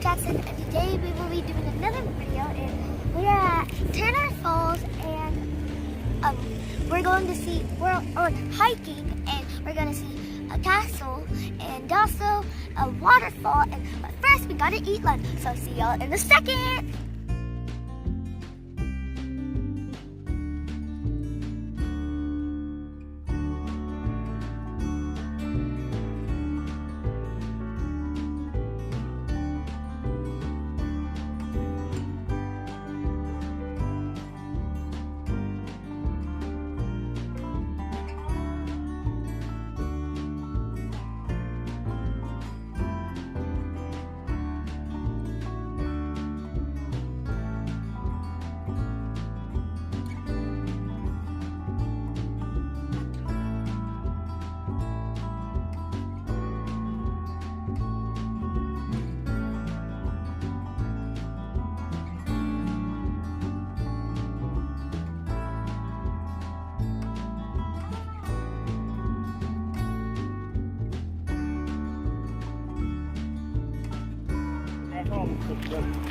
Jackson, and today we will be doing another video. And we are at Turner Falls, and we're going to see, we're on hiking, and we're going to see a castle and also a waterfall. But first, we gotta eat lunch. So see y'all in a second.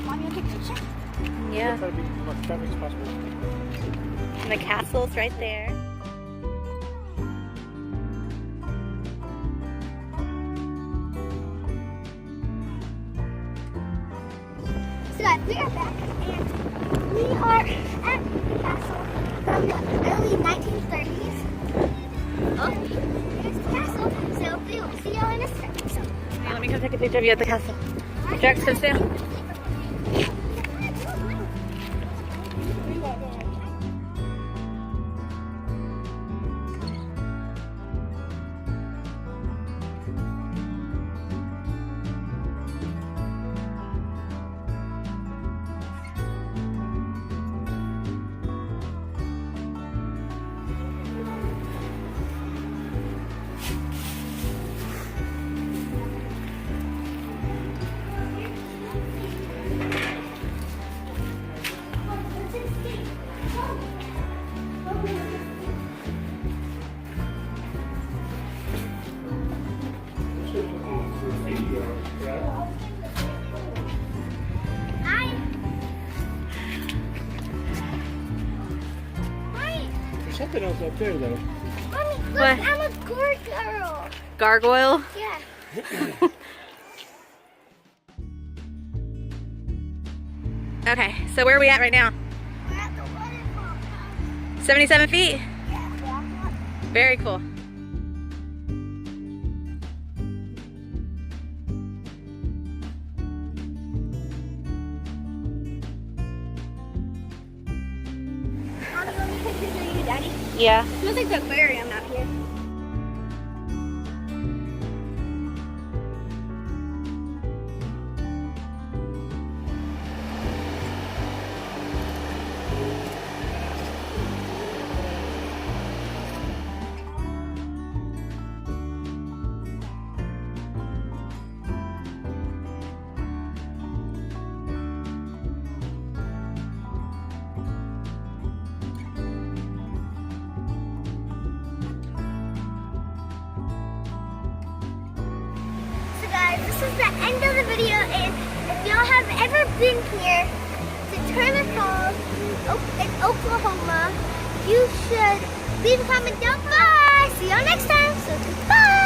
Want me to take a picture? Yeah. Try to be as much traffic as possible. And the castle's right there. So guys, we are back, and we are at the castle from the early 1930s. Oh, here's the castle. So we will see y'all in a second. So, Hey, let me come take a picture of you at the castle. Jax, sit down. There's something else up there though. Mommy, look, What? I'm a good girl. Gargoyle. Yeah. Okay, so where are we at right now? We're at the waterfall. 77 feet? Yeah. Very cool. Mommy, let me take a picture of you, Daddy. Yeah. Feels like the aquarium out here. Guys, this is the end of the video, and if y'all have ever been here to Turner Falls in Oklahoma, you should leave a comment down below. See y'all next time. So bye.